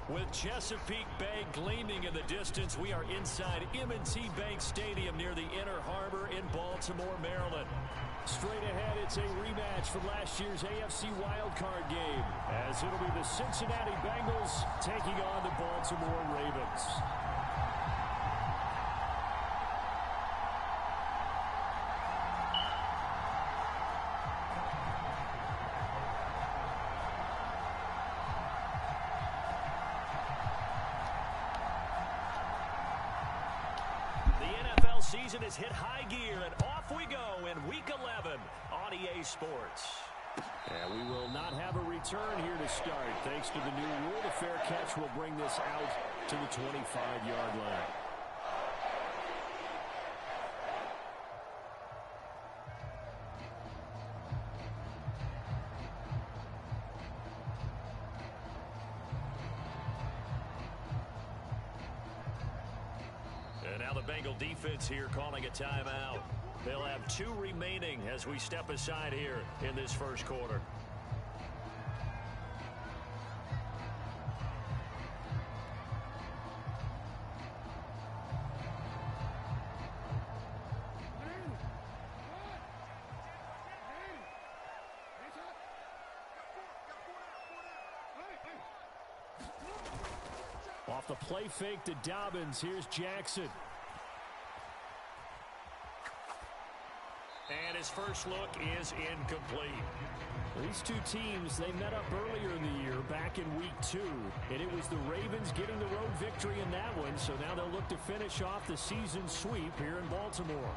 With Chesapeake Bay gleaming in the distance, we are inside M&T Bank Stadium near the Inner Harbor in Baltimore, Maryland. Straight ahead, it's a rematch from last year's AFC wildcard game, as it'll be the Cincinnati Bengals taking on the Baltimore Ravens. Season has hit high gear, and off we go in Week 11 on EA Sports. And we will not have a return here to start. Thanks to the new rule, the fair catch will bring this out to the 25-yard line. And now the Bengal defense here calling a timeout. They'll have 2 remaining as we step aside here in this first quarter. Off the play fake to Dobbins. Here's Jackson. And his first look is incomplete. These two teams, they met up earlier in the year, back in Week 2. And it was the Ravens getting the road victory in that one. So now they'll look to finish off the season sweep here in Baltimore.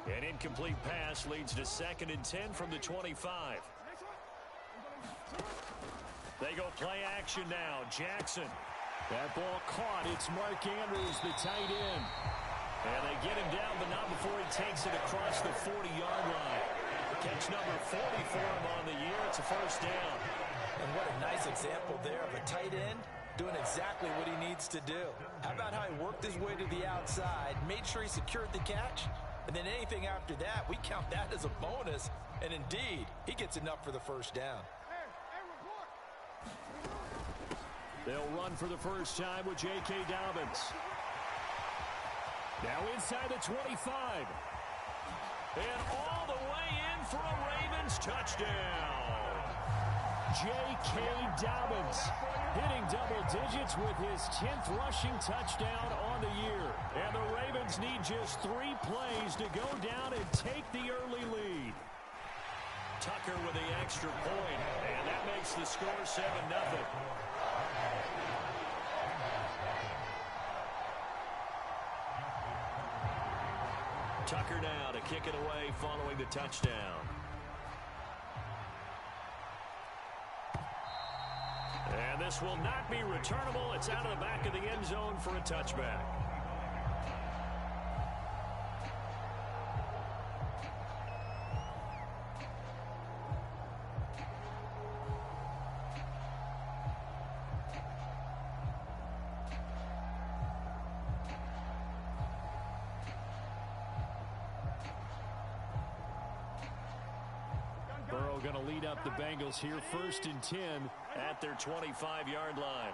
An incomplete pass leads to 2nd and 10 from the 25. They go play action now. Jackson. That ball caught. It's Mark Andrews, the tight end. And they get him down, but not before he takes it across the 40-yard line. Catch number 40 for him on the year. It's a first down. And what a nice example there of a tight end doing exactly what he needs to do. How about how he worked his way to the outside, made sure he secured the catch, and then anything after that, we count that as a bonus. And indeed, he gets enough for the first down. They'll run for the first time with J.K. Dobbins. Now inside the 25. And all the way in for a Ravens touchdown. J.K. Dobbins hitting double digits with his 10th rushing touchdown on the year. And the Ravens need just 3 plays to go down and take the early lead. Tucker with the extra point, and that makes the score 7-0. Tucker now to kick it away following the touchdown. And this will not be returnable. It's out of the back of the end zone for a touchback. Burrow going to lead up the Bengals here, 1st and 10 at their 25-yard line.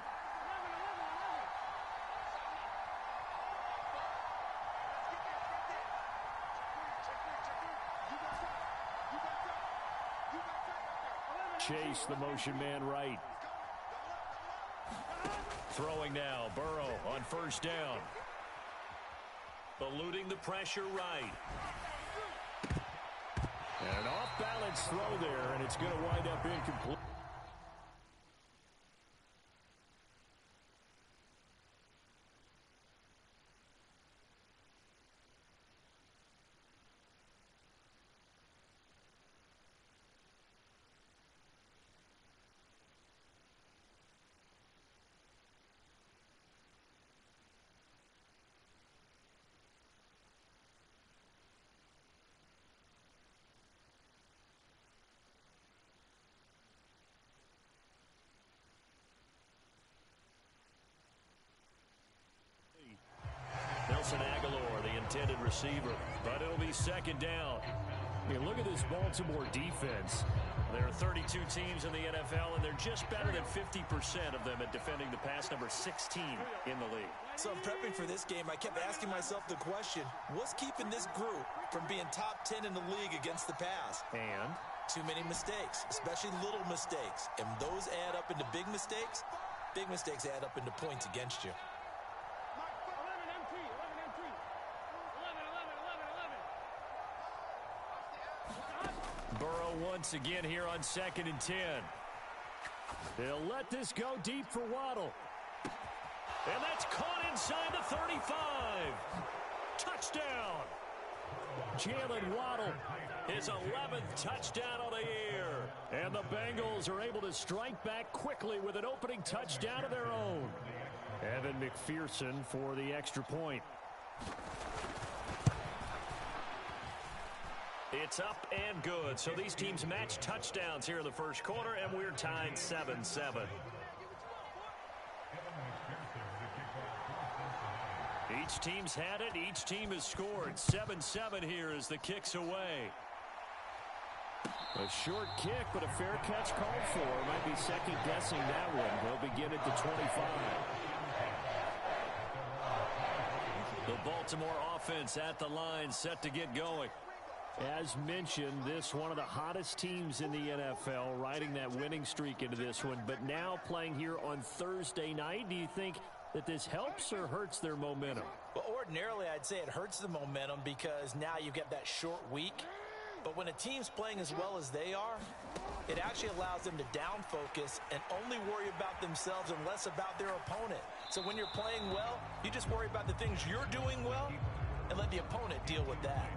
Chase, the motion man right. Throwing now, Burrow on first down. Eluding the pressure right. And an off-balance throw there, and it's going to wind up incomplete. Nelson Aguilar, the intended receiver, but it'll be 2nd down. You look at this Baltimore defense. There are 32 teams in the NFL, and they're just better than 50% of them at defending the pass, number 16 in the league. So prepping for this game, I kept asking myself the question, what's keeping this group from being top 10 in the league against the pass? And? Too many mistakes, especially little mistakes. And those add up into big mistakes. Big mistakes add up into points against you. Burrow once again here on 2nd and 10. They'll let this go deep for Waddle. And that's caught inside the 35. Touchdown. Jalen Waddle, his 11th touchdown on the year. And the Bengals are able to strike back quickly with an opening touchdown of their own. Evan McPherson for the extra point. It's up and good. So these teams match touchdowns here in the first quarter, and we're tied 7-7. Each team's had it. Each team has scored. 7-7 here as the kick's away. A short kick, but a fair catch called for. Might be second-guessing that one. They'll begin at the 25. The Baltimore offense at the line, set to get going. As mentioned, this one of the hottest teams in the NFL, riding that winning streak into this one, but now playing here on Thursday night. Do you think that this helps or hurts their momentum? Well, ordinarily, I'd say it hurts the momentum because now you get that short week. But when a team's playing as well as they are, it actually allows them to down focus and only worry about themselves and less about their opponent. So when you're playing well, you just worry about the things you're doing well and let the opponent deal with that.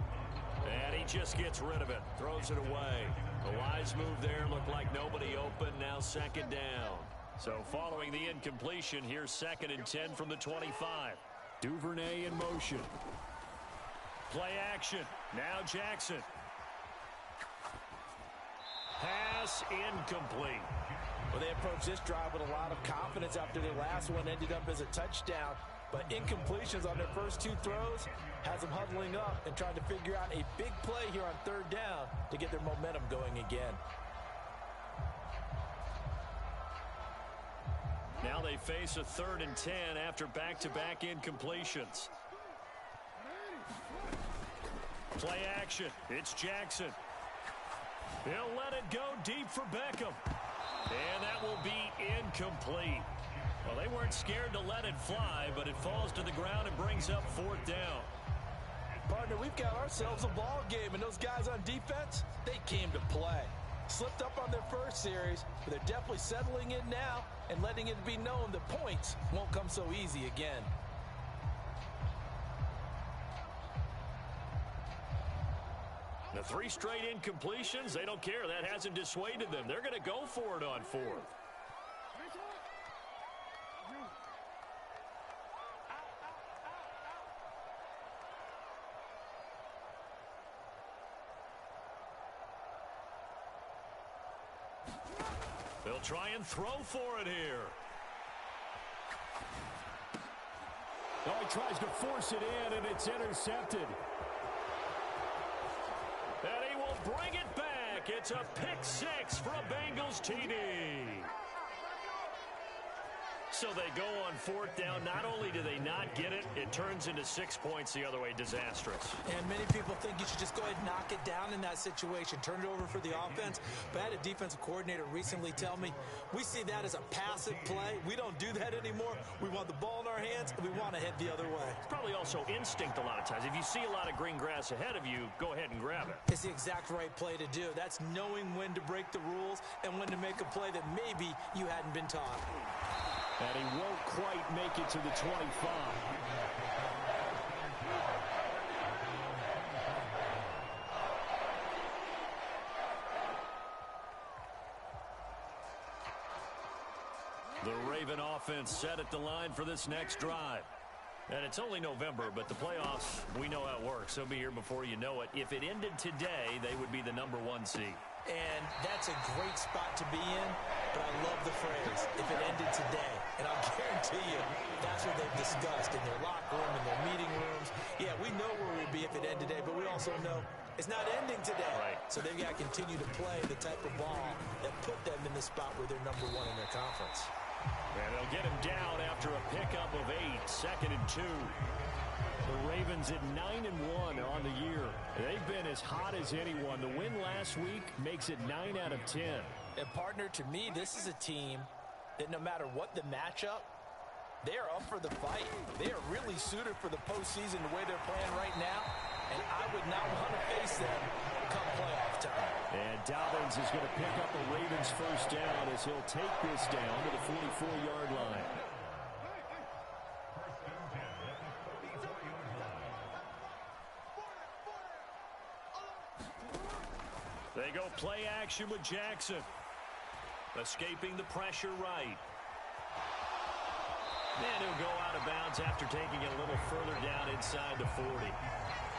And he just gets rid of it, throws it away. A wise move there, looked like nobody open, now 2nd down. So following the incompletion, here's 2nd and 10 from the 25. Duvernay in motion. Play action, now Jackson. Pass incomplete. Well, they approached this drive with a lot of confidence after their last one ended up as a touchdown. But incompletions on their first 2 throws has them huddling up and trying to figure out a big play here on 3rd down to get their momentum going again. Now they face a 3rd and 10 after back-to-back incompletions. Play action. It's Jackson. He'll let it go deep for Beckham. And that will be incomplete. Well, they weren't scared to let it fly, but it falls to the ground and brings up 4th down. Partner, we've got ourselves a ball game, and those guys on defense, they came to play. Slipped up on their first series, but they're definitely settling in now and letting it be known that points won't come so easy again. The 3 straight incompletions, they don't care. That hasn't dissuaded them. They're going to go for it on 4th. They'll try and throw for it here. Oh, he tries to force it in, and it's intercepted. And he will bring it back. It's a pick 6 for a Bengals TD. So they go on 4th down. Not only do they not get it, it turns into 6 points the other way. Disastrous. And many people think you should just go ahead and knock it down in that situation. Turn it over for the offense. But I had a defensive coordinator recently tell me, we see that as a passive play. We don't do that anymore. We want the ball in our hands, and we want to head the other way. It's probably also instinct a lot of times. If you see a lot of green grass ahead of you, go ahead and grab it. It's the exact right play to do. That's knowing when to break the rules and when to make a play that maybe you hadn't been taught. And he won't quite make it to the 25. The Raven offense set at the line for this next drive. And it's only November, but the playoffs, we know how it works. They'll be here before you know it. If it ended today, they would be the #1 seed. And that's a great spot to be in, but I love the phrase, if it ended today. And I'll guarantee you, that's what they've discussed in their locker room, in their meeting rooms. Yeah, we know where we'd be if it ended today, but we also know It's not ending today. Right. So they've got to continue to play the type of ball that put them in the spot where they're #1 in their conference. And they'll get him down after a pickup of 8, 2nd and 2. The Ravens at 9-1 on the year. They've been as hot as anyone. The win last week makes it 9 out of 10. And partner, to me, this is a team that no matter what the matchup, they are up for the fight. They are really suited for the postseason the way they're playing right now. And I would not want to face them come playoff time. And Dobbins is going to pick up a Ravens first down as he'll take this down to the 44-yard line. They go play action with Jackson. Escaping the pressure right. And he'll go out of bounds after taking it a little further down inside the 40.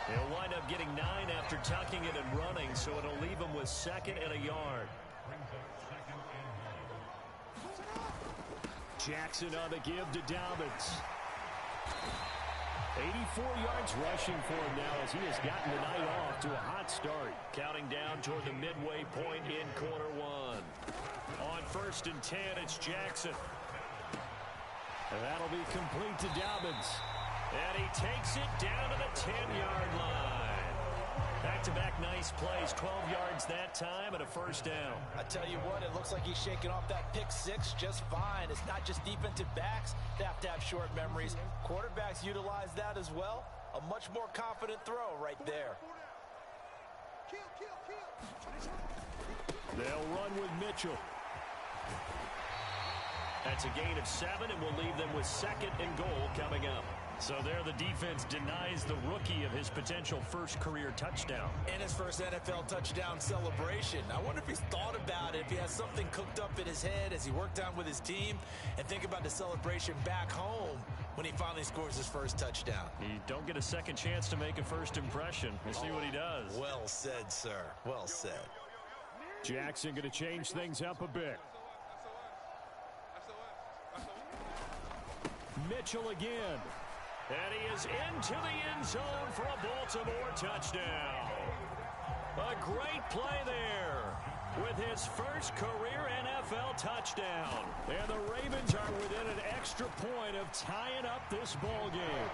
He'll wind up getting 9 after tucking it and running, so it'll leave him with 2nd and a yard. Jackson on the give to Dobbins. 84 yards rushing for him now as he has gotten the night off to a hot start. Counting down toward the midway point in quarter 1. On 1st and 10, it's Jackson. And that'll be complete to Dobbins. And he takes it down to the 10-yard line. Back-to-back nice plays, 12 yards that time and a first down. I tell you what, it looks like he's shaking off that pick 6 just fine. It's not just defensive backs that have to have short memories. Quarterbacks utilize that as well. A much more confident throw right there. They'll run with Mitchell. That's a gain of 7, and we'll leave them with 2nd and goal coming up. So there the defense denies the rookie of his potential first career touchdown. And his first NFL touchdown celebration. I wonder if he's thought about it, if he has something cooked up in his head as he worked on with his team, and think about the celebration back home when he finally scores his first touchdown. You don't get a second chance to make a first impression. We'll see what he does. Well said, sir. Well said. Jackson going to change things up a bit. Mitchell again. And he is into the end zone for a Baltimore touchdown. A great play there with his first career NFL touchdown. And the Ravens are within an extra point of tying up this ball game.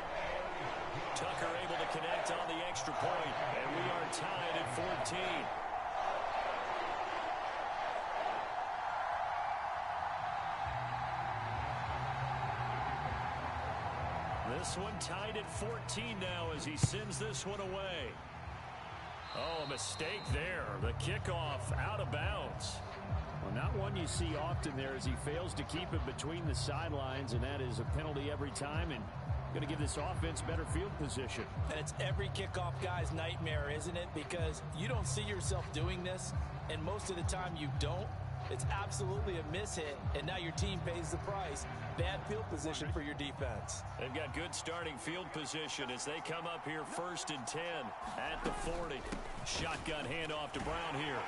Tucker able to connect on the extra point, and we are tied at 14. This one tied at 14 now as he sends this one away. Oh, a mistake there. The kickoff out of bounds. Well, not one you see often there as he fails to keep it between the sidelines, and that is a penalty every time and going to give this offense better field position. And it's every kickoff guy's nightmare, isn't it? Because you don't see yourself doing this, and most of the time you don't. It's absolutely a mishit, and now your team pays the price. Bad field position for your defense. They've got good starting field position as they come up here 1st and 10 at the 40. Shotgun handoff to Brown here.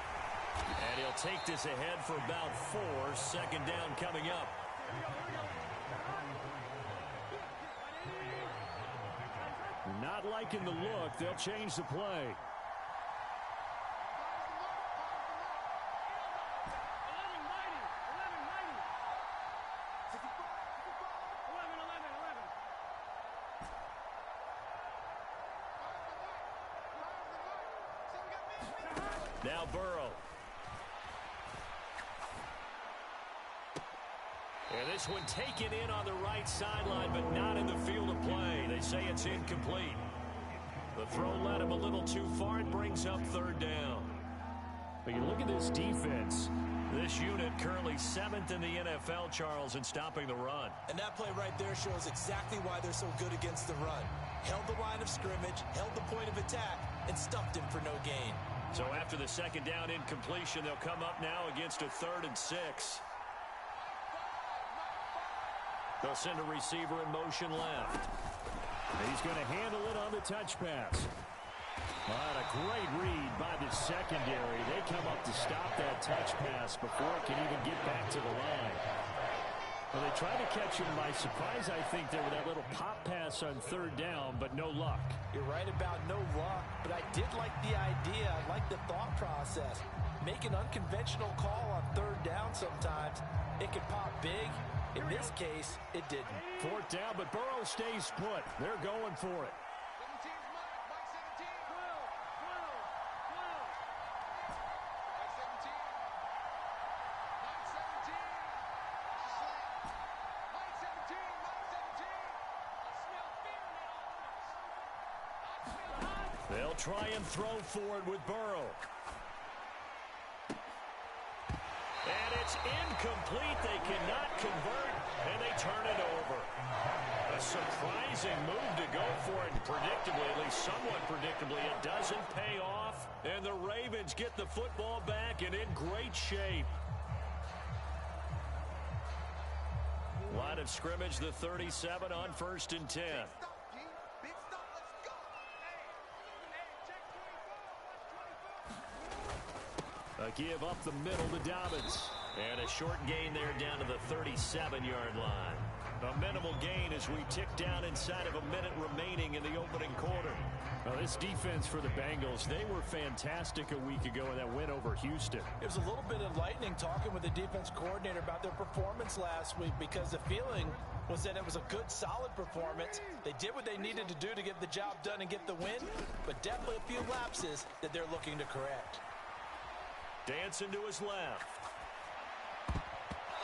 And he'll take this ahead for about 4. 2nd down coming up. Not liking the look. They'll change the play. Now Burrow. And this one taken in on the right sideline, but not in the field of play. They say it's incomplete. The throw led him a little too far. It brings up 3rd down. But you look at this defense. This unit currently 7th in the NFL, Charles, in stopping the run. And that play right there shows exactly why they're so good against the run. Held the line of scrimmage, held the point of attack, and stuffed him for no gain. So after the 2nd down incompletion, they'll come up now against a 3rd and 6. They'll send a receiver in motion left. He's going to handle it on the touch pass. But a great read by the secondary. They come up to stop that touch pass before it can even get back to the line. Well, they tried to catch him by surprise, I think, there with that little pop pass on third down, but no luck. You're right about no luck, but I did like the idea. I like the thought process. Make an unconventional call on third down sometimes. It can pop big. In this case, it didn't. Fourth down, but Burrow stays put. They're going for it. They'll try and throw forward with Burrow. And it's incomplete. They cannot convert, and they turn it over. A surprising move to go for it. Predictably, at least somewhat predictably, it doesn't pay off. And the Ravens get the football back and in great shape. Line of scrimmage, the 37 on 1st and 10. A give up the middle to Dobbins. And a short gain there down to the 37-yard line. A minimal gain as we tick down inside of a minute remaining in the opening quarter. Well, this defense for the Bengals, they were fantastic a week ago in that win over Houston. It was a little bit enlightening talking with the defense coordinator about their performance last week because the feeling was that it was a good, solid performance. They did what they needed to do to get the job done and get the win, but definitely a few lapses that they're looking to correct. Dancing to his left.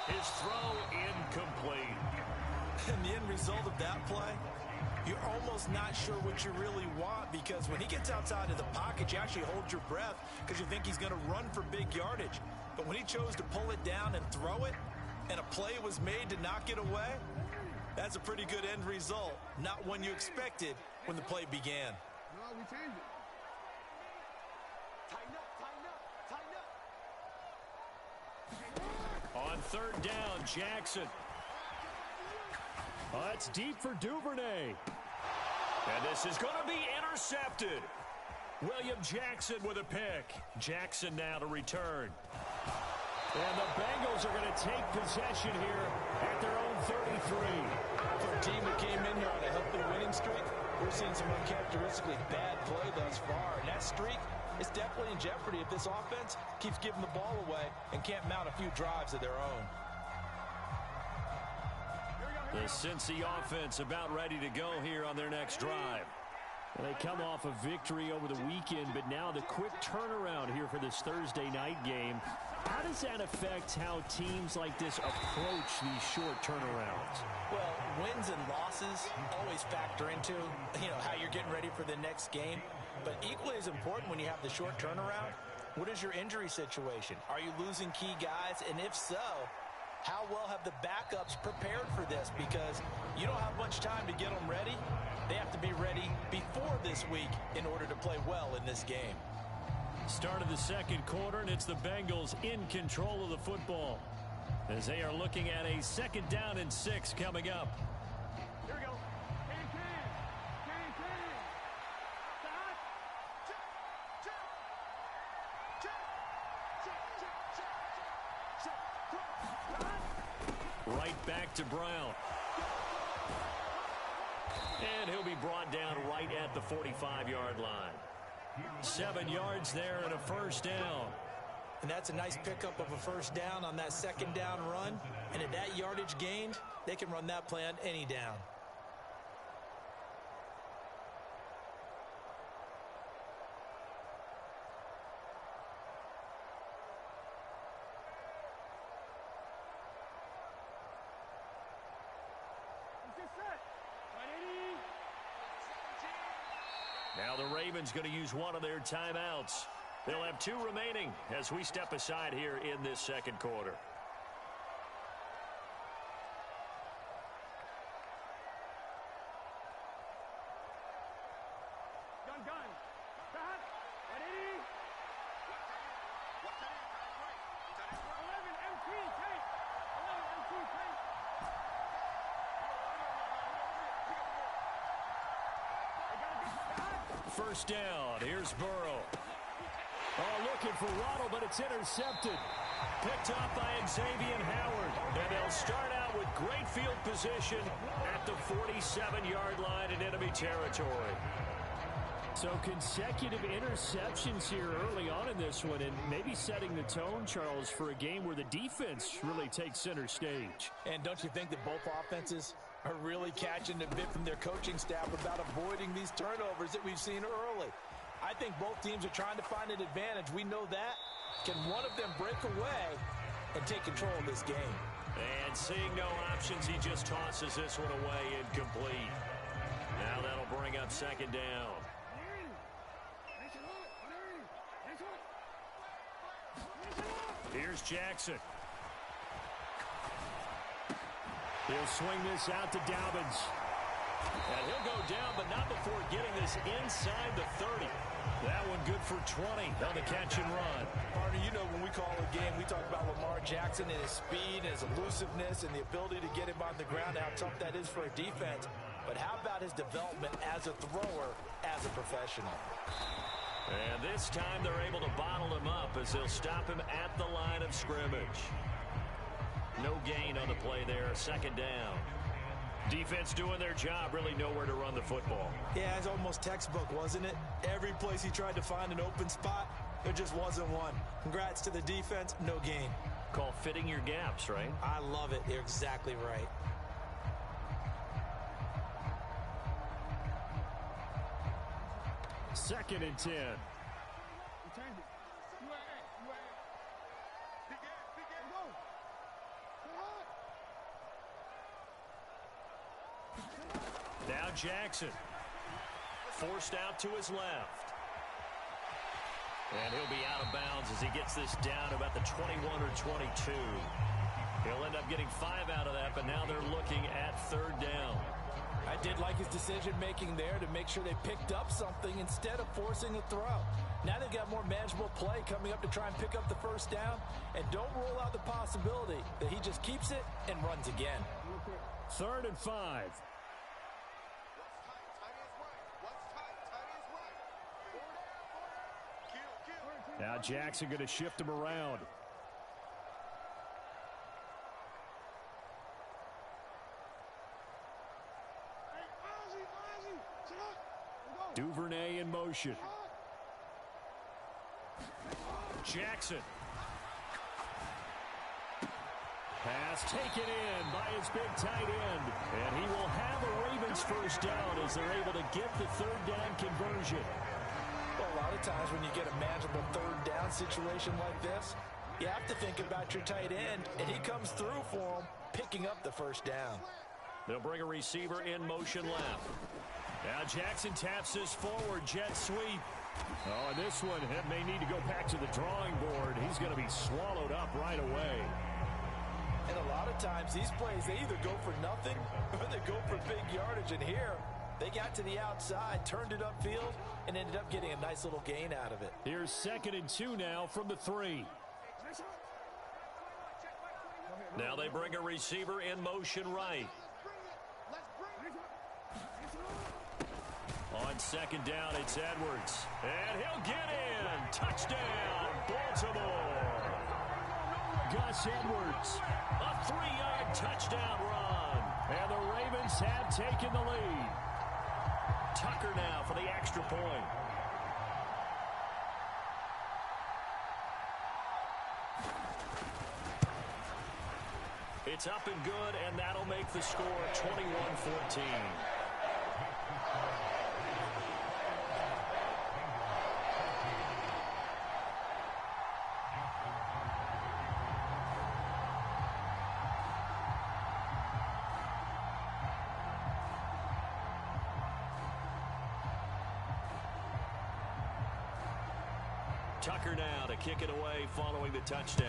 His throw incomplete. And the end result of that play, you're almost not sure what you really want because when he gets outside of the pocket, you actually hold your breath because you think he's going to run for big yardage. But when he chose to pull it down and throw it, and a play was made to knock it away, that's a pretty good end result. Not one you expected when the play began. No, we changed it. On third down, Jackson. It's deep for Duvernay. And this is going to be intercepted. William Jackson with a pick. Jackson now to return. And the Bengals are going to take possession here at their own 33. For a team that came in here on a healthy winning streak, we're seeing some uncharacteristically bad play thus far. And that streak is definitely in jeopardy if this offense keeps giving the ball away and can't mount a few drives of their own. The Cincy offense about ready to go here on their next drive. And they come off a victory over the weekend, but now the quick turnaround here for this Thursday night game. How does that affect how teams like this approach these short turnarounds? Well, wins and losses always factor into, how you're getting ready for the next game. But equally as important when you have the short turnaround, what is your injury situation? Are you losing key guys? And if so, how well have the backups prepared for this? Because you don't have much time to get them ready. They have to be ready before this week in order to play well in this game. Start of the second quarter, and it's the Bengals in control of the football as they are looking at a 2nd down and 6 coming up. Here we go. Right back to Brown. And he'll be brought down right at the 45-yard line. 7 yards there and a first down. And that's a nice pickup of a first down on that 2nd down run. And at that yardage gained, they can run that play on any down. Now the Ravens going to use one of their timeouts. They'll have 2 remaining as we step aside here in this second quarter. First down. Here's Burrow. Oh, looking for Waddle, but it's intercepted. Picked up by Xavier Howard. And they'll start out with great field position at the 47-yard line in enemy territory. So consecutive interceptions here early on in this one, and maybe setting the tone, Charles, for a game where the defense really takes center stage. And don't you think that both offenses are really catching a bit from their coaching staff about avoiding these turnovers that we've seen early? I think both teams are trying to find an advantage. We know that. Can one of them break away and take control of this game? And seeing no options, he just tosses this one away incomplete. Now that'll bring up second down. Here's Jackson. He'll swing this out to Dobbins. And he'll go down, but not before getting this inside the 30. That one good for 20 on the catch and run. Partner, you know when we call a game, we talk about Lamar Jackson and his speed, his elusiveness, and the ability to get him on the ground, how tough that is for a defense. But how about his development as a thrower, as a professional? And this time they're able to bottle him up as they'll stop him at the line of scrimmage. No gain on the play there, second down. Defense doing their job, really nowhere to run the football. Yeah, it's almost textbook, wasn't it? Every place he tried to find an open spot, there just wasn't one. Congrats to the defense, no gain. Call fitting your gaps, right? I love it. You're exactly right. Second and 10. Now Jackson. Forced out to his left. And he'll be out of bounds as he gets this down about the 21 or 22. He'll end up getting 5 out of that, but now they're looking at third down. I did like his decision-making there to make sure they picked up something instead of forcing a throw. Now they've got more manageable play coming up to try and pick up the first down. And don't rule out the possibility that he just keeps it and runs again. Third and 5. Now Jackson going to shift him around. Duvernay in motion. Jackson. Pass taken in by his big tight end. And he will have a Ravens first down as they're able to get the third down conversion. Well, a lot of times when you get a manageable third down situation like this, you have to think about your tight end, and he comes through for him, picking up the first down. They'll bring a receiver in motion left. Now Jackson taps this forward jet sweep. Oh, and this one may need to go back to the drawing board. He's going to be swallowed up right away. And a lot of times these plays, they either go for nothing or they go for big yardage. And here, they got to the outside, turned it upfield, and ended up getting a nice little gain out of it. Here's 2nd and 2 now from the 3. Now they bring a receiver in motion right. On 2nd down, it's Edwards. And he'll get in. Touchdown, Baltimore. Gus Edwards, a 3-yard touchdown run. And the Ravens have taken the lead. Tucker now for the extra point. It's up and good, and that'll make the score 21-14. Tucker now to kick it away following the touchdown.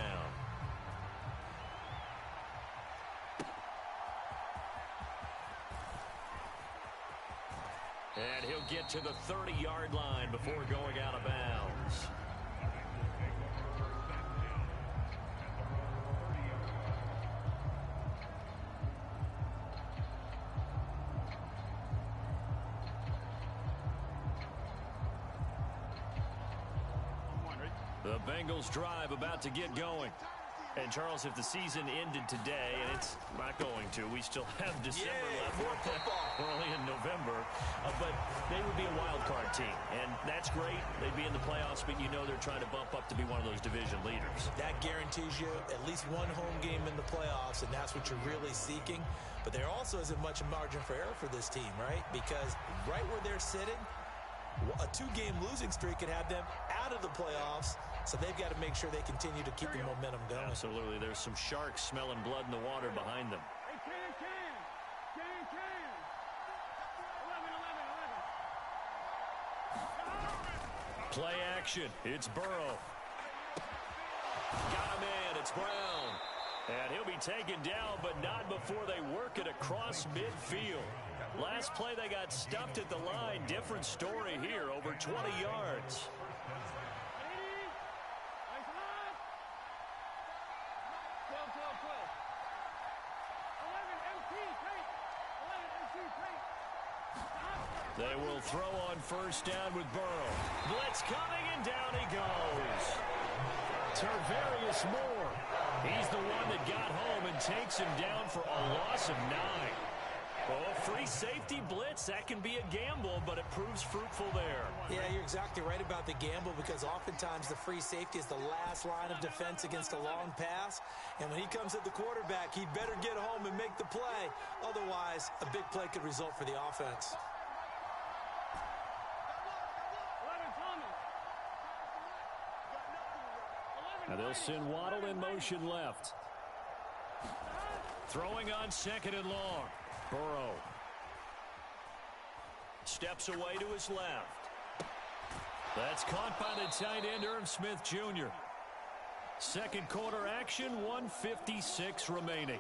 And he'll get to the 30-yard line before going out of bounds. The Bengals drive about to get going. And, Charles, if the season ended today, and it's not going to, we still have December left. We're only in November. But they would be a wild card team, and that's great. They'd be in the playoffs, but you know they're trying to bump up to be one of those division leaders. That guarantees you at least one home game in the playoffs, and that's what you're really seeking. But there also isn't much margin for error for this team, right? Because right where they're sitting, a 2-game losing streak could have them out of the playoffs. So they've got to make sure they continue to keep the momentum going. Absolutely. There's some sharks smelling blood in the water behind them. Play action. It's Burrow. Got him in. It's Brown. And he'll be taken down, but not before they work it across midfield. Last play, they got stuffed at the line. Different story here, over 20 yards. They will throw on first down with Burrow. Blitz coming, and down he goes. Tarvarius Moore. He's the one that got home and takes him down for a loss of 9. Oh, free safety blitz, that can be a gamble, but it proves fruitful there. Yeah, you're exactly right about the gamble, because oftentimes the free safety is the last line of defense against a long pass. And when he comes at the quarterback, he'd better get home and make the play. Otherwise, a big play could result for the offense. Now they'll send Waddle in motion left. Throwing on 2nd and long. Burrow steps away to his left. That's caught by the tight end, Irv Smith Jr. Second quarter action, 1:56 remaining.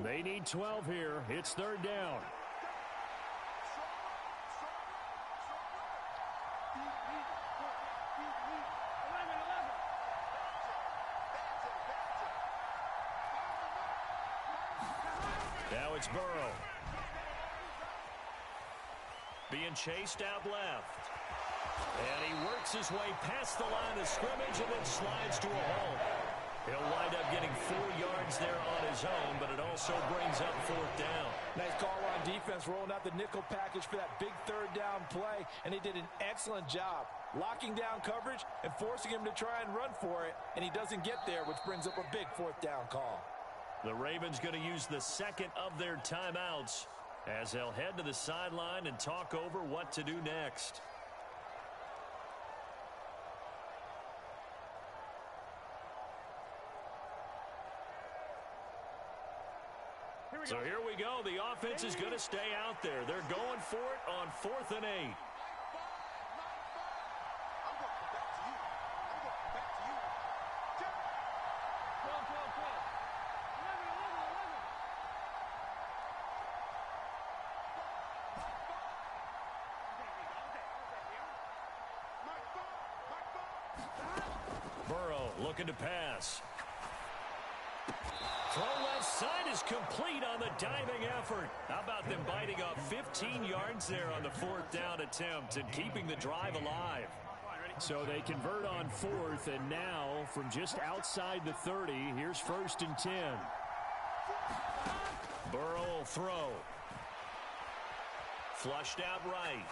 They need 12 here. It's 3rd down. Now it's Burrow. Being chased out left. And he works his way past the line of scrimmage and then slides to a hole. He'll wind up getting 4 yards there on his own, but it also brings up 4th down. Nice call on defense, rolling out the nickel package for that big 3rd down play, and he did an excellent job locking down coverage and forcing him to try and run for it, and he doesn't get there, which brings up a big 4th down call. The Ravens going to use the second of their timeouts as they'll head to the sideline and talk over what to do next. So here we go. The offense is going to stay out there. They're going for it on 4th and 8. Burrow looking to pass. Throw left side is complete on the diving effort. How about them biting off 15 yards there on the 4th down attempt and keeping the drive alive? So they convert on 4th, and now from just outside the 30, here's 1st and 10. Burrow will throw. Flushed out right.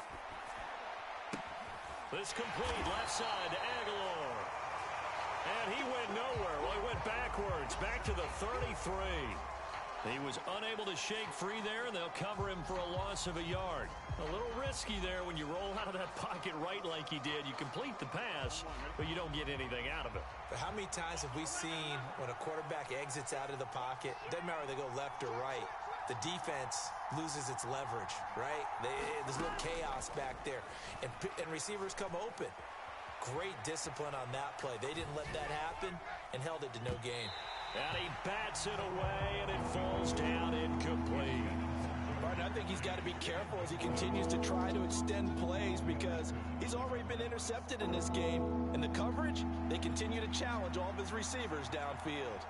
This complete left side to Aguilar. And he went nowhere. Well, he went backwards, back to the 33. He was unable to shake free there, and they'll cover him for a loss of a yard. A little risky there when you roll out of that pocket right like he did. You complete the pass, but you don't get anything out of it. But how many times have we seen when a quarterback exits out of the pocket, doesn't matter whether they go left or right, the defense loses its leverage, right? There's a little chaos back there, and receivers come open. Great discipline on that play. They didn't let that happen and held it to no gain. And he bats it away, and it falls down incomplete. Martin, I think he's got to be careful as he continues to try to extend plays because he's already been intercepted in this game. And the coverage, they continue to challenge all of his receivers downfield.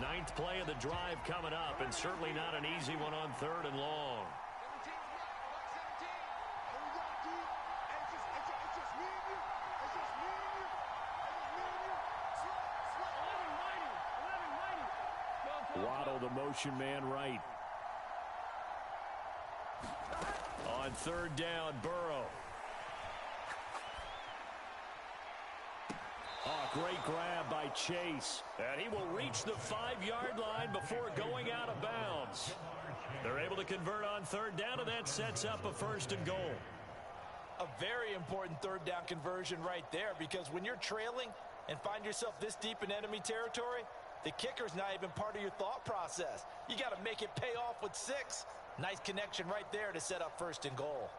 Ninth play of the drive coming up, and certainly not an easy one on 3rd and long. Waddle, the motion man right. On 3rd down, Burrow. Oh, great grab by Chase. And he will reach the 5-yard line before going out of bounds. They're able to convert on 3rd down, and that sets up a 1st and goal. A very important 3rd down conversion right there, because when you're trailing and find yourself this deep in enemy territory, the kicker's not even part of your thought process. You got to make it pay off with 6. Nice connection right there to set up 1st and goal.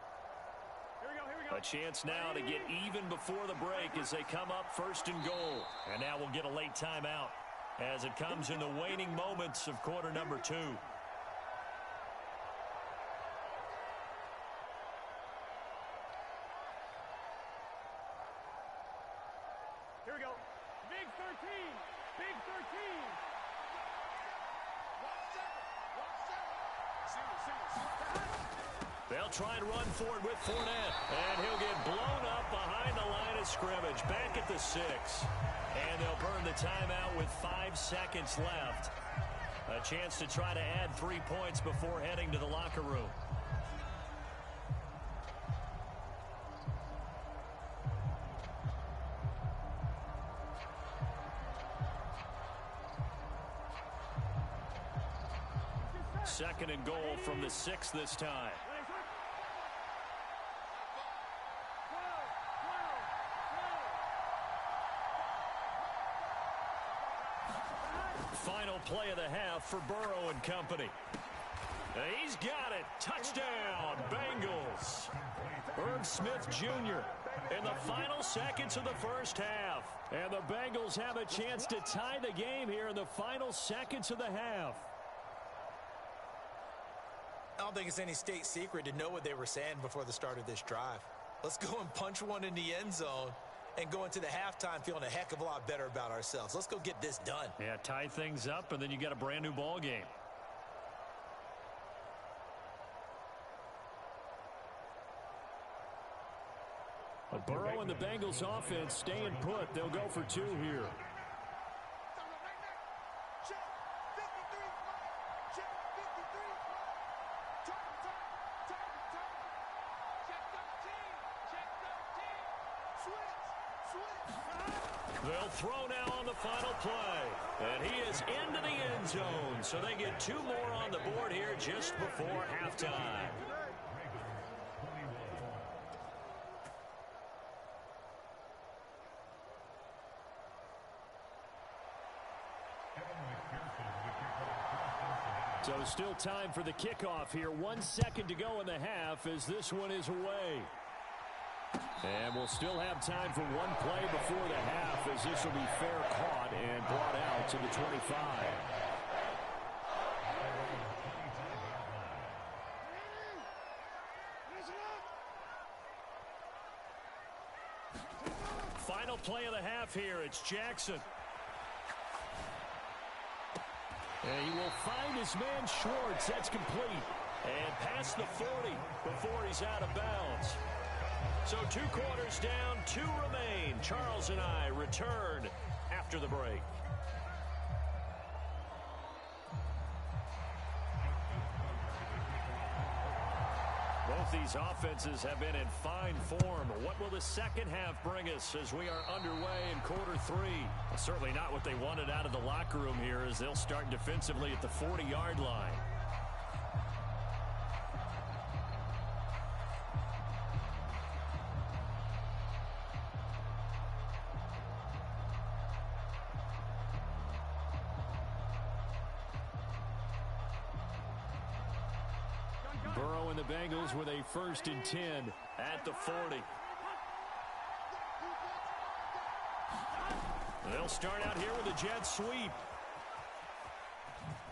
Here we go. A chance now to get even before the break as they come up 1st and goal. And now we'll get a late timeout as it comes in the waning moments of quarter number 2. Here we go. Big 13. Big 13. They'll try and run forward with Fournette. And he'll get blown up behind the line of scrimmage. Back at the 6. And they'll burn the timeout with 5 seconds left. A chance to try to add 3 points before heading to the locker room. Second and goal from the 6 this time. Final play of the half for Burrow and company. He's got it. Touchdown, Bengals. Irv Smith Jr. in the final seconds of the first half. And the Bengals have a chance to tie the game here in the final seconds of the half. I don't think it's any state secret to know what they were saying before the start of this drive. Let's go and punch one in the end zone and go into the halftime feeling a heck of a lot better about ourselves. Let's go get this done. Yeah, tie things up, and then you get a brand new ball game. Burrow and the Bengals offense staying put. They'll go for 2 here. They'll throw now on the final play. And he is into the end zone. So they get 2 more on the board here just before halftime. So still time for the kickoff here. 1 second to go in the half as this one is away. And we'll still have time for 1 play before the half as this will be fair caught and brought out to the 25. Final play of the half here. It's Jackson. And he will find his man Schwartz. That's complete. And past the 40 before he's out of bounds. So 2 quarters down, 2 remain. Charles and I return after the break. Both these offenses have been in fine form. What will the second half bring us as we are underway in quarter 3? Well, certainly not what they wanted out of the locker room here as they'll start defensively at the 40-yard line. Burrow and the Bengals with a 1st and 10 at the 40. They'll start out here with a jet sweep.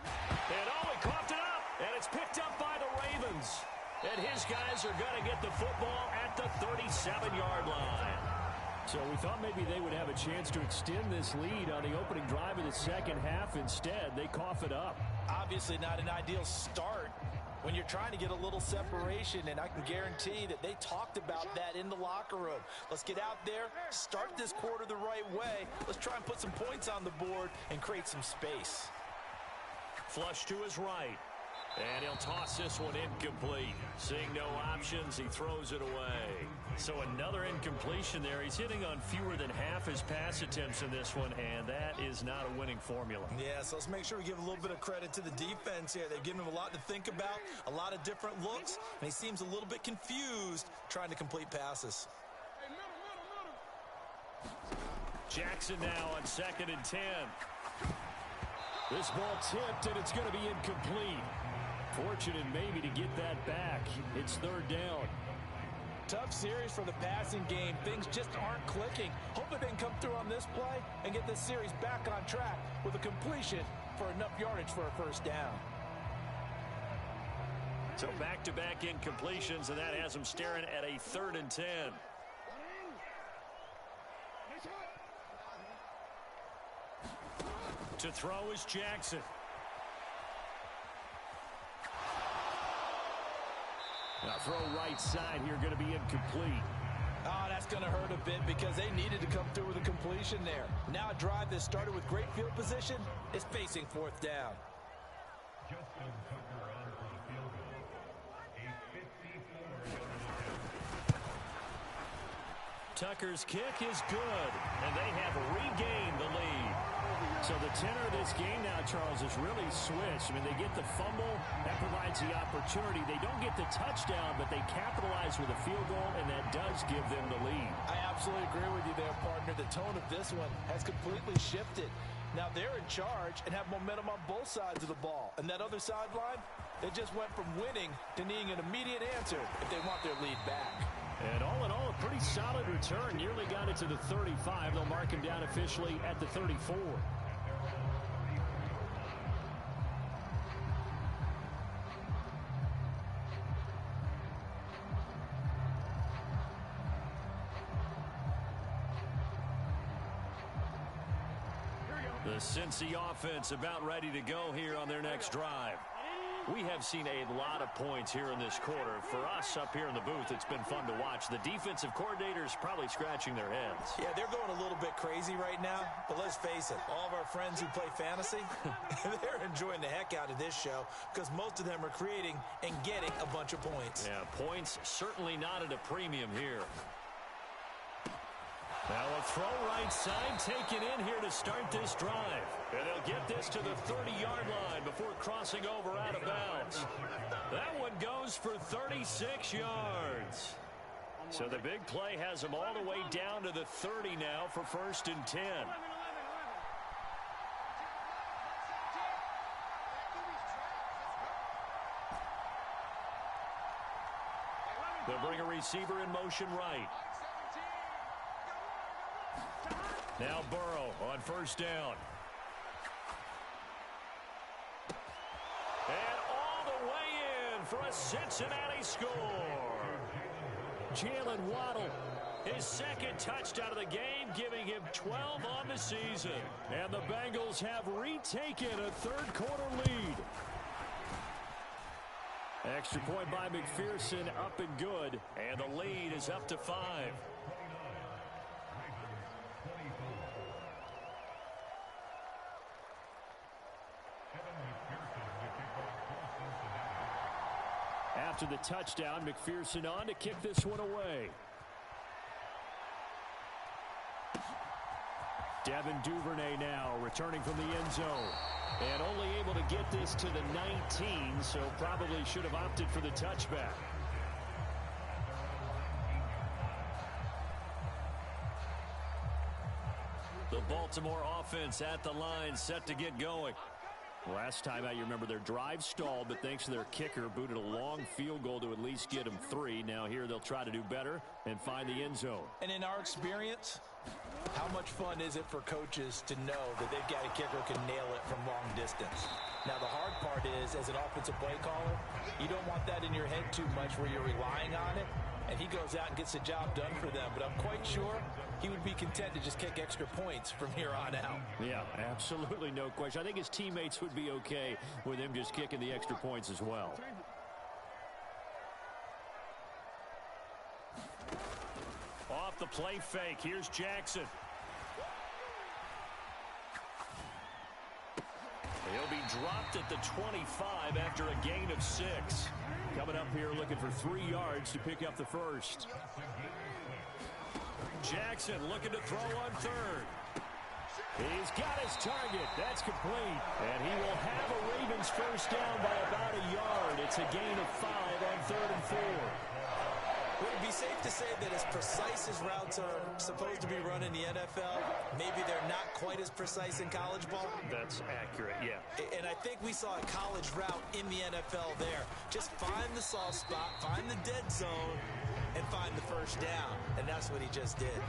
And he coughed it up. And it's picked up by the Ravens. And his guys are going to get the football at the 37-yard line. So we thought maybe they would have a chance to extend this lead on the opening drive of the second half. Instead, they cough it up. Obviously not an ideal start when you're trying to get a little separation, and I can guarantee that they talked about that in the locker room. Let's get out there, start this quarter the right way. Let's try and put some points on the board and create some space. Flush to his right. And he'll toss this one incomplete. Seeing no options, he throws it away. So another incompletion there. He's hitting on fewer than half his pass attempts in this one, and that is not a winning formula. Yeah, so let's make sure we give a little bit of credit to the defense here. They've given him a lot to think about, a lot of different looks, and he seems a little bit confused trying to complete passes. Jackson now on 2nd and 10. This ball tipped, and it's going to be incomplete. Fortunate maybe to get that back. It's 3rd down. Tough series for the passing game. Things just aren't clicking. Hoping they can come through on this play and get this series back on track with a completion for enough yardage for a 1st down. So back-to-back incompletions, and that has them staring at a 3rd and 10. To throw is Jackson. Now throw right side here, going to be incomplete. Oh, that's going to hurt a bit because they needed to come through with a completion there. Now a drive that started with great field position is facing 4th down. Tucker's kick is good, and they have regained the lead. So the tenor of this game now, Charles, is really switched. I mean, they get the fumble. That provides the opportunity. They don't get the touchdown, but they capitalize with a field goal, and that does give them the lead. I absolutely agree with you there, partner. The tone of this one has completely shifted. Now they're in charge and have momentum on both sides of the ball. And that other sideline, they just went from winning to needing an immediate answer if they want their lead back. And all in all, a pretty solid return. Nearly got it to the 35. They'll mark him down officially at the 34. The Cincy offense about ready to go here on their next drive. We have seen a lot of points here in this quarter. For us up here in the booth, it's been fun to watch. The defensive coordinators probably scratching their heads. Yeah, they're going a little bit crazy right now, but let's face it, all of our friends who play fantasy, they're enjoying the heck out of this show because most of them are creating and getting a bunch of points. Yeah, points certainly not at a premium here. Now a throw right side taken in here to start this drive. And they'll get this to the 30-yard line before crossing over out of bounds. That one goes for 36 yards. So the big play has them all the way down to the 30 now for 1st and 10. They'll bring a receiver in motion right. Now Burrow on 1st down. And all the way in for a Cincinnati score. Jalen Waddle, his 2nd touchdown of the game, giving him 12 on the season. And the Bengals have retaken a 3rd quarter lead. Extra point by McPherson, up and good. And the lead is up to 5. After the touchdown, McPherson on to kick this one away. Devin Duvernay now returning from the end zone. And only able to get this to the 19, so probably should have opted for the touchback. The Baltimore offense at the line, set to get going. Last time out, you remember their drive stalled, but thanks to their kicker, booted a long field goal to at least get them 3. Now here they'll try to do better and find the end zone. And in our experience, how much fun is it for coaches to know that they've got a kicker who can nail it from long distance? Now, the hard part is, as an offensive play caller, you don't want that in your head too much where you're relying on it, and he goes out and gets the job done for them. But I'm quite sure he would be content to just kick extra points from here on out. Yeah, absolutely no question. I think his teammates would be okay with him just kicking the extra points as well. Off the play fake, here's Jackson. He'll be dropped at the 25 after a gain of 6. Coming up here looking for 3 yards to pick up the first. Jackson looking to throw on third. He's got his target. That's complete. And he will have a Ravens first down by about a yard. It's a gain of 5 on 3rd and 4. Would it be safe to say that as precise as routes are supposed to be run in the NFL, maybe they're not quite as precise in college ball? That's accurate, yeah. And I think we saw a college route in the NFL there. Just find the soft spot, find the dead zone, and find the first down. And that's what he just did.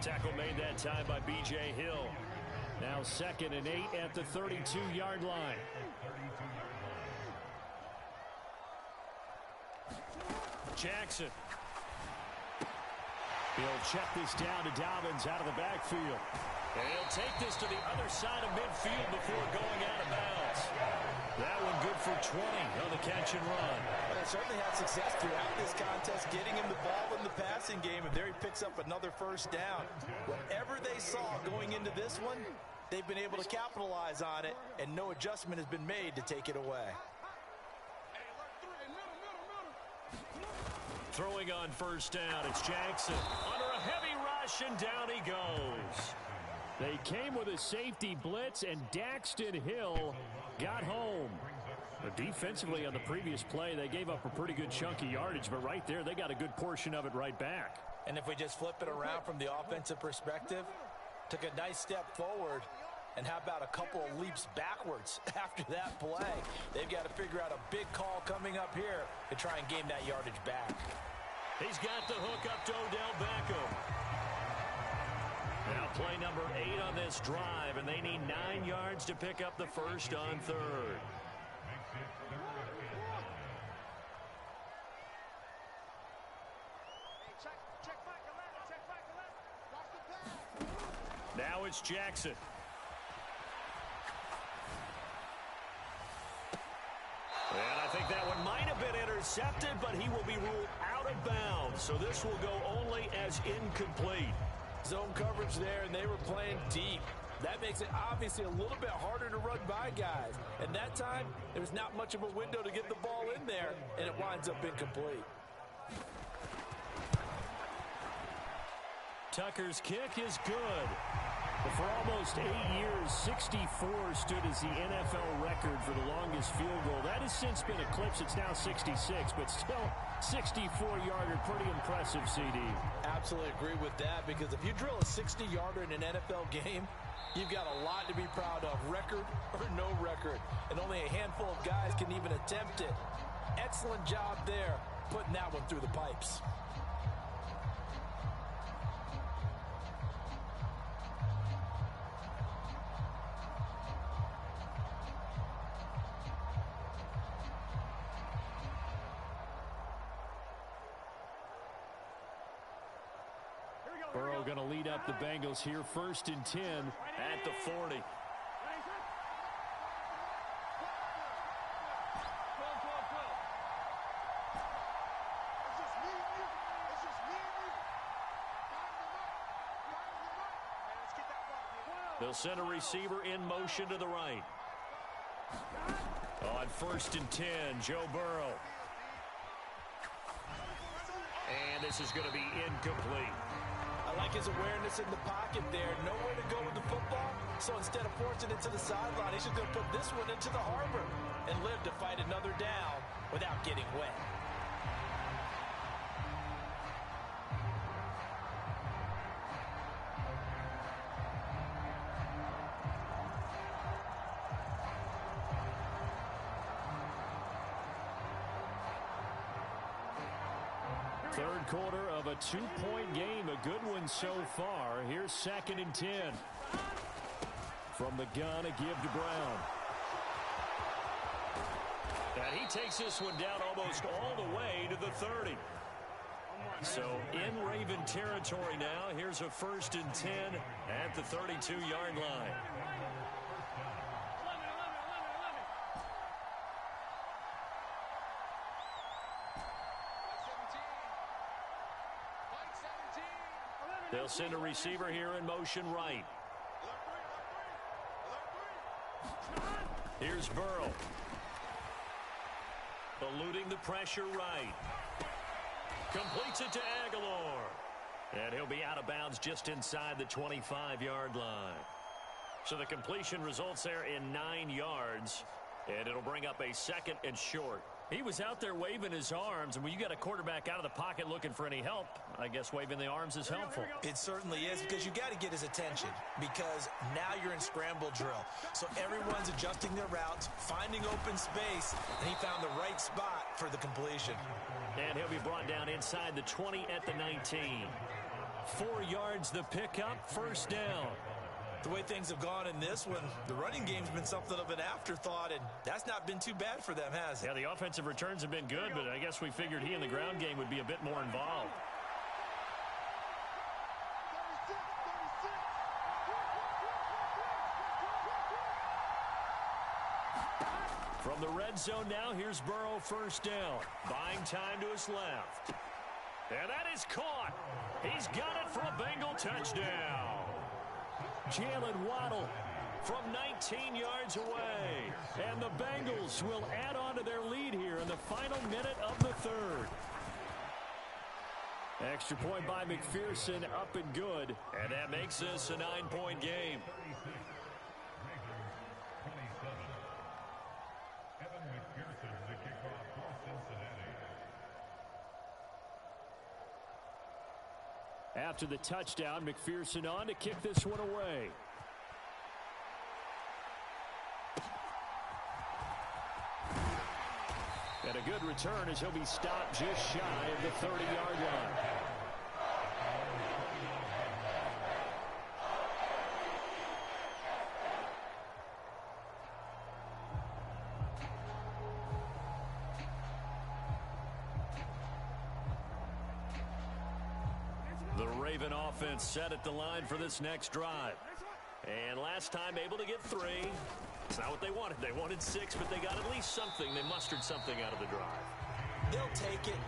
Tackle made that time by B.J. Hill. Now 2nd and 8 at the 32-yard line. Jackson. He'll check this down to Dobbins out of the backfield. And he'll take this to the other side of midfield before going out of bounds. That one good for 20 on the catch and run. Well, they certainly had success throughout this contest, getting him the ball in the passing game, and there he picks up another first down. Whatever they saw going into this one, they've been able to capitalize on it, and no adjustment has been made to take it away. Throwing on first down, it's Jackson. Under a heavy rush, and down he goes. They came with a safety blitz, and Daxton Hill got home. But defensively on the previous play, they gave up a pretty good chunk of yardage, but right there, they got a good portion of it right back. And if we just flip it around from the offensive perspective, took a nice step forward, and how about a couple of leaps backwards after that play? They've got to figure out a big call coming up here to try and gain that yardage back. He's got the hook up to Odell Beckham. Now play number 8 on this drive, and they need 9 yards to pick up the first on 3rd. Now it's Jackson. And I think that one might have been intercepted, but he will be ruled out of bounds. So this will go only as incomplete. Zone coverage there, and they were playing deep. That makes it obviously a little bit harder to run by guys. And that time, there was not much of a window to get the ball in there, and it winds up incomplete. Tucker's kick is good. But for almost 8 years, 64 stood as the NFL record for the longest field goal. That has since been eclipsed. It's now 66, but still 64-yarder. Pretty impressive, CD. Absolutely agree with that, because if you drill a 60-yarder in an NFL game, you've got a lot to be proud of, record or no record. And only a handful of guys can even attempt it. Excellent job there, putting that one through the pipes. Burrow going to lead up the Bengals here, 1st and 10 at the 40. They'll send a receiver in motion to the right. On 1st and 10, Joe Burrow. And this is going to be incomplete. I like his awareness in the pocket there. Nowhere to go with the football. So instead of forcing it to the sideline, he's just going to put this one into the harbor and live to fight another down without getting wet. Third quarter of a 2-point game. A good one so far. Here's 2nd and 10. From the gun, a give to Brown. And he takes this one down almost all the way to the 30. So in Raven territory now. Here's a 1st and 10 at the 32-yard line. They'll send a receiver here in motion right. Here's Burrow. Eluding the pressure right. Completes it to Aguilar. And he'll be out of bounds just inside the 25-yard line. So the completion results there in 9 yards. And it'll bring up a 2nd and short. He was out there waving his arms, and when you got a quarterback out of the pocket looking for any help, I guess waving the arms is helpful. It certainly is, because you got to get his attention, because now you're in scramble drill. So everyone's adjusting their routes, finding open space, and he found the right spot for the completion. And he'll be brought down inside the 20 at the 19. 4 yards the pickup, 1st down. The way things have gone in this one, the running game's been something of an afterthought, and that's not been too bad for them, has it? Yeah, the offensive returns have been good, but I guess we figured he in the ground game would be a bit more involved. From the red zone now, here's Burrow, 1st down. Buying time to his left. And that is caught. He's got it for a Bengal touchdown. Jalen Waddle from 19 yards away. And the Bengals will add on to their lead here in the final minute of the 3rd. Extra point by McPherson, up and good. And that makes this a 9-point game. After the touchdown, McPherson on to kick this one away. And a good return as he'll be stopped just shy of the 30-yard line. The Raven offense set at the line for this next drive. And last time able to get 3. It's not what they wanted. They wanted 6, but they got at least something. They mustered something out of the drive. They'll take it.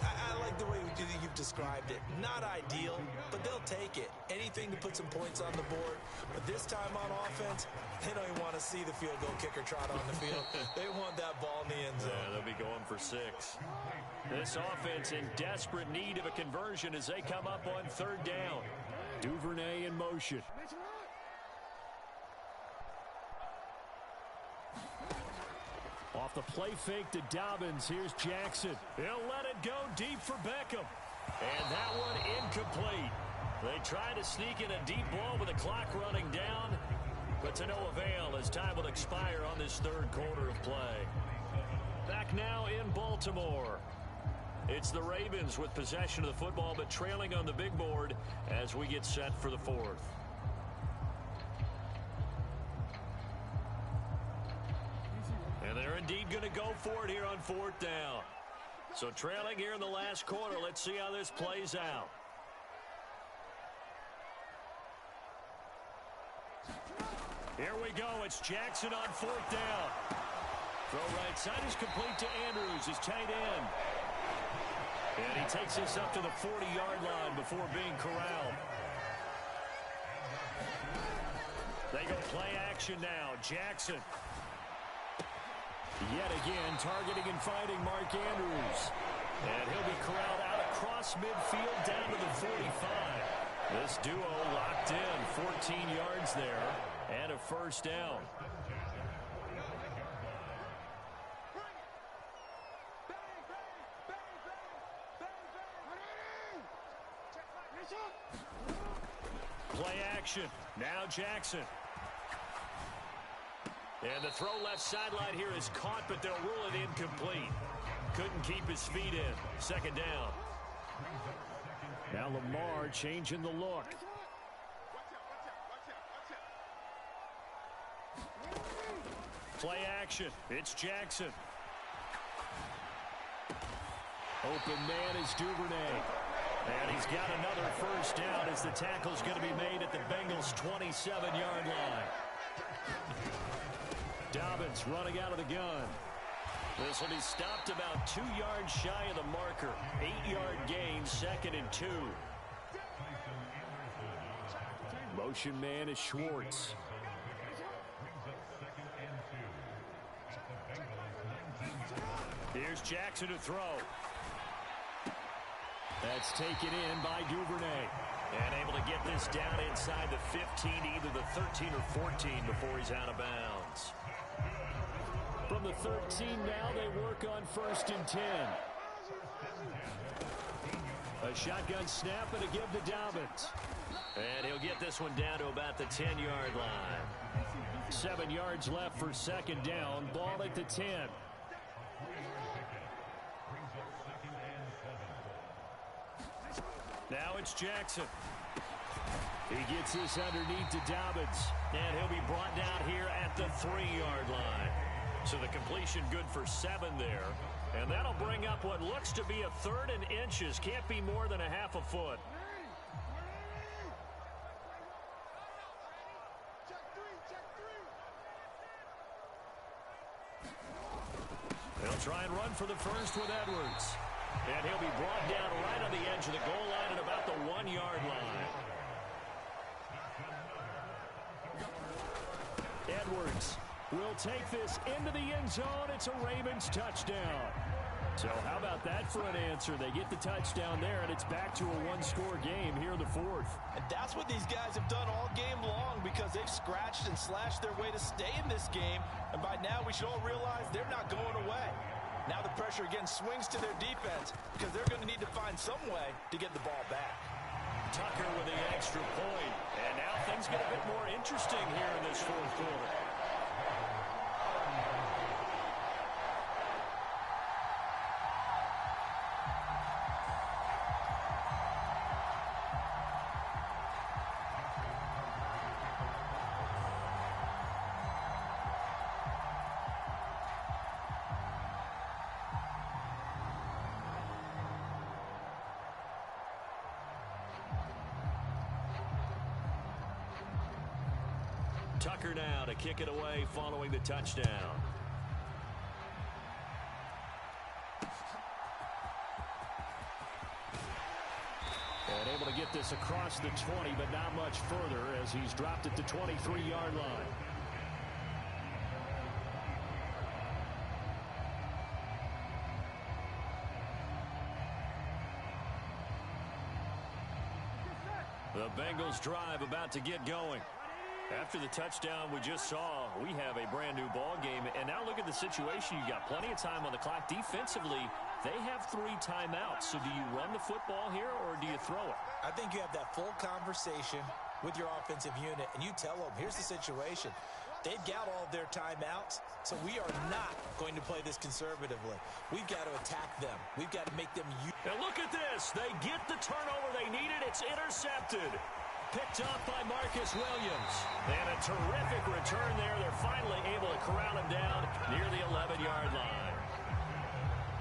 I like the way you've described it. Not ideal, but they'll take it. Anything to put some points on the board. But this time on offense, they don't even want to see the field goal kicker trot on the field. They want that ball in the end zone. Yeah, they'll be going for 6. This offense in desperate need of a conversion as they come up on 3rd down. Duvernay in motion. Off the play fake to Dobbins. Here's Jackson. He'll let it go deep for Beckham. And that one incomplete. They try to sneak in a deep ball with the clock running down, but to no avail as time will expire on this 3rd quarter of play. Back now in Baltimore. It's the Ravens with possession of the football, but trailing on the big board as we get set for the 4th. And they're indeed going to go for it here on 4th down. So trailing here in the last quarter. Let's see how this plays out. Here we go. It's Jackson on 4th down. Throw right side is complete to Andrews, his tight end. And he takes this up to the 40-yard line before being corralled. They go play action now. Jackson. Yet again, targeting and finding Mark Andrews. And he'll be corralled out across midfield down to the 45. This duo locked in, 14 yards there, and a 1st down. Play action. Now Jackson. And the throw left sideline here is caught, but they'll rule it incomplete. Couldn't keep his feet in. 2nd down. Now Lamar changing the look. Play action. It's Jackson. Open man is Duvernay. And he's got another first down as the tackle's going to be made at the Bengals' 27-yard line. Dobbins running out of the gun. This one is stopped about 2 yards shy of the marker. 8-yard gain, 2nd and 2. Motion man is Schwartz. Here's Jackson to throw. That's taken in by Duvernay. And able to get this down inside the 15, either the 13 or 14 before he's out of bounds. From the 13 now, they work on 1st and 10. A shotgun snap and a give to Dobbins. And he'll get this one down to about the 10-yard line. 7 yards left for 2nd down. Ball at the 10. Now it's Jackson. He gets this underneath to Dobbins. And he'll be brought down here at the 3-yard line. So the completion good for 7 there. And that'll bring up what looks to be a 3rd and inches. Can't be more than a half a foot. They'll try and run for the first with Edwards. And he'll be brought down right on the edge of the goal line at about the 1-yard line. Edwards will take this into the end zone. It's a Ravens touchdown. So how about that for an answer? They get the touchdown there, and it's back to a 1-score game here in the 4th. And that's what these guys have done all game long, because they've scratched and slashed their way to stay in this game. And by now, we should all realize they're not going away. Now the pressure again swings to their defense, because they're going to need to find some way to get the ball back. Tucker with the extra point. And now things get a bit more interesting here in this 4th quarter. Tucker now to kick it away following the touchdown. And able to get this across the 20, but not much further as he's dropped at the 23-yard line. The Bengals drive about to get going. After the touchdown we just saw, we have a brand new ball game. And now look at the situation. You got plenty of time on the clock. Defensively, they have 3 timeouts. So do you run the football here or do you throw it? I think you have that full conversation with your offensive unit, and you tell them, here's the situation. They've got all of their timeouts, so we are not going to play this conservatively. We've got to attack them. We've got to make them use. And look at this. They get the turnover they needed. It's intercepted. Picked up by Marcus Williams. And a terrific return there. They're finally able to corral him down near the 11-yard line.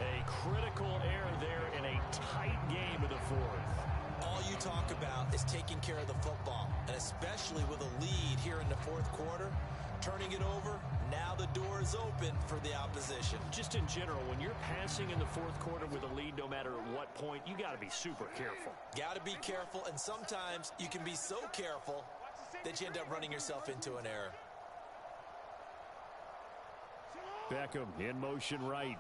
A critical error there in a tight game of the 4th. All you talk about is taking care of the football, and especially with a lead here in the 4th quarter, turning it over, now the door is open for the opposition. Just in general, when you're passing in the 4th quarter with a lead, no matter at what point, you got to be super careful. Got to be careful, and sometimes you can be so careful that you end up running yourself into an error. Beckham in motion right.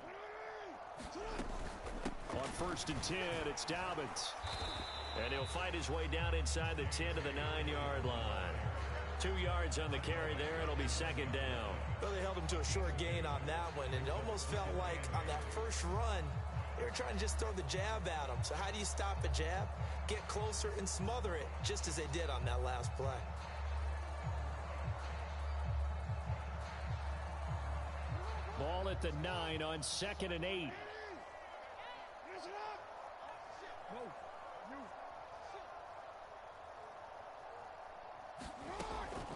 On 1st and 10, it's Dobbins. And he'll fight his way down inside the 10 to the 9-yard line. 2 yards on the carry there. It'll be 2nd down. Well, they held him to a short gain on that one, and it almost felt like on that first run, they were trying to just throw the jab at him. So how do you stop a jab? Get closer and smother it, just as they did on that last play. Ball at the 9 on 2nd and 8.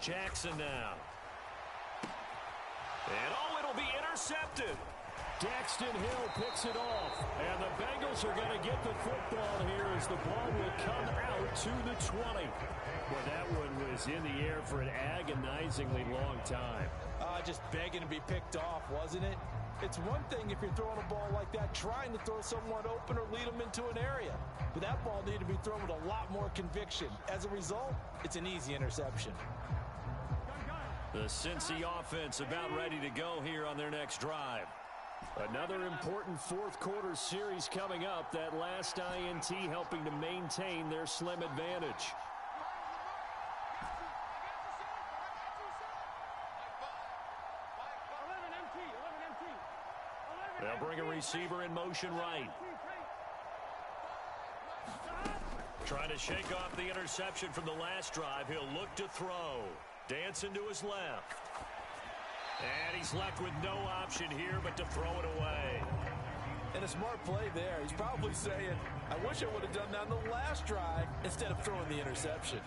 Jackson now. And it'll be intercepted. Daxton Hill picks it off. And the Bengals are going to get the football here as the ball will come out to the 20. Well, that one was in the air for an agonizingly long time. Just begging to be picked off, wasn't it? It's one thing if you're throwing a ball like that, trying to throw someone open or lead them into an area. But that ball needed to be thrown with a lot more conviction. As a result, it's an easy interception. The Cincy offense about ready to go here on their next drive. Another important fourth quarter series coming up. That last INT helping to maintain their slim advantage. They'll bring a receiver in motion right. Trying to shake off the interception from the last drive. He'll look to throw. Dancing to his left. And he's left with no option here but to throw it away. And a smart play there. He's probably saying, I wish I would have done that on the last drive instead of throwing the interception.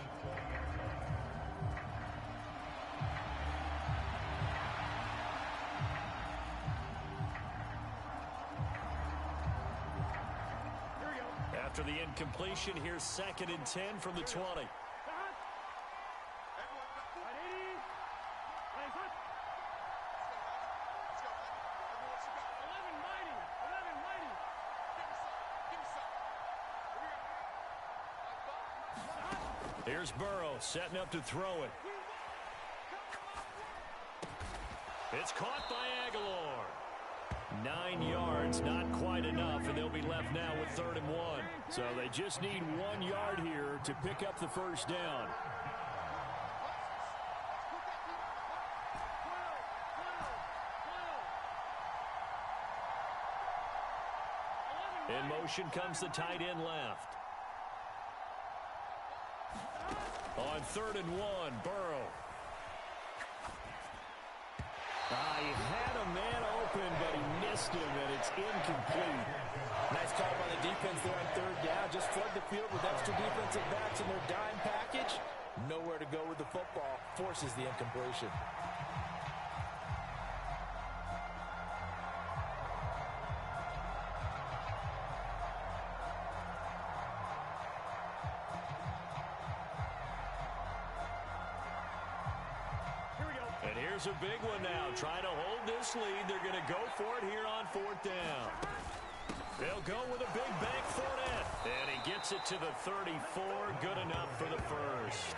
After the incompletion, here's 2nd and 10 from the 20. Here's Burrow setting up to throw it. It's caught by Aguilar. 9 yards, not quite enough, and they'll be left now with 3rd and 1. So they just need 1 yard here to pick up the first down. In motion comes the tight end left. On 3rd and 1, Burrow. He had a man open, but he missed him, and it's incomplete. Nice call by the defense there on 3rd down. Just flood the field with extra defensive backs in their dime package. Nowhere to go with the football. Forces the incompletion. And here's a big one now. Trying to hold this lead. They're going to go for it here on 4th down. They'll go with a big bank Fournette. And he gets it to the 34. Good enough for the first.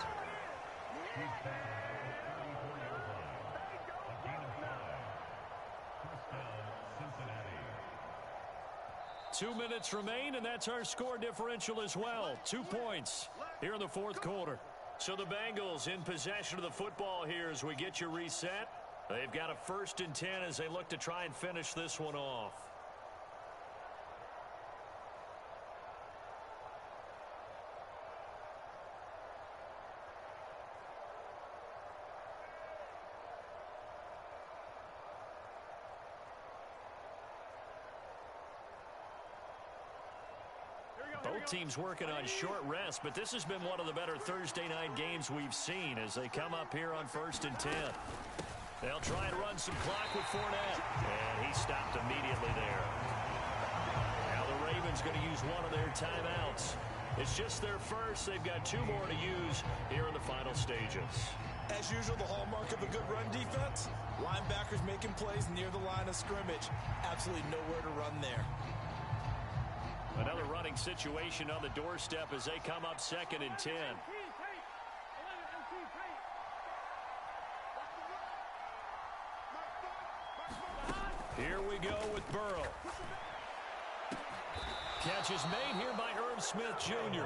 2 minutes remain, and that's our score differential as well. 2 points here in the 4th quarter. So the Bengals in possession of the football here as we get you reset. They've got a 1st and 10 as they look to try and finish this one off. Both teams working on short rest, but this has been one of the better Thursday night games we've seen as they come up here on 1st and 10. They'll try and run some clock with Fournette, and he stopped immediately there. Now the Ravens going to use one of their timeouts. It's just their first. They've got 2 more to use here in the final stages. As usual, the hallmark of a good run defense, linebackers making plays near the line of scrimmage. Absolutely nowhere to run there. Another running situation on the doorstep as they come up 2nd and 10. Here we go with Burrow. Catch is made here by Irv Smith Jr.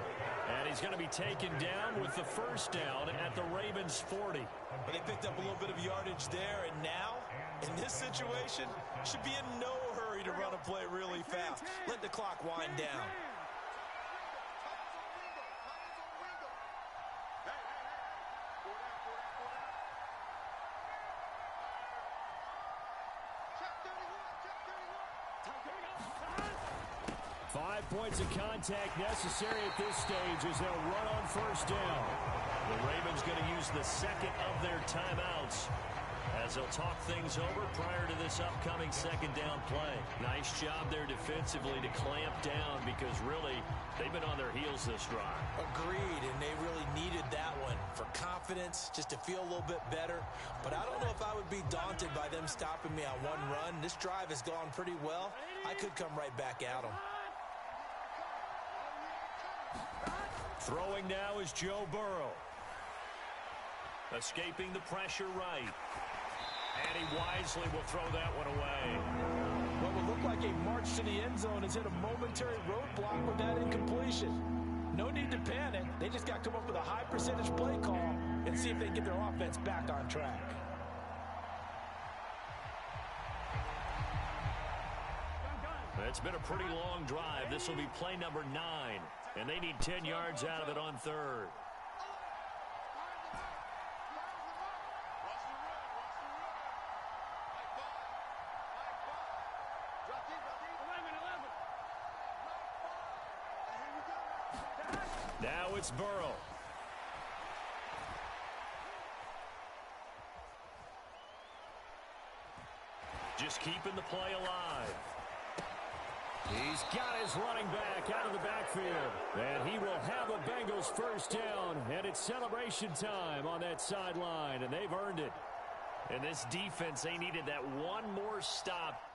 And he's going to be taken down with the 1st down at the Ravens 40. But they picked up a little bit of yardage there, and now, in this situation, should be in no hurry to run a play really fast. Let the clock wind down. Points of contact necessary at this stage as they'll run on 1st down. The Ravens going to use use the second of their timeouts as they'll talk things over prior to this upcoming second down play. Nice job there defensively to clamp down because really they've been on their heels this drive. Agreed, and they really needed that one for confidence, just to feel a little bit better. But I don't know if I would be daunted by them stopping me on one run. This drive has gone pretty well. I could come right back at them. Throwing now is Joe Burrow. Escaping the pressure right. And he wisely will throw that one away. What would look like a march to the end zone has hit a momentary roadblock with that incompletion. No need to panic. They just got to come up with a high percentage play call and see if they can get their offense back on track. It's been a pretty long drive. This will be play number 9. And they need 10 yards out of it on third. Now it's Burrow. Just keeping the play alive. He's got his running back out of the backfield. And he will have a Bengals first down. And it's celebration time on that sideline. And they've earned it. And this defense, they needed that one more stop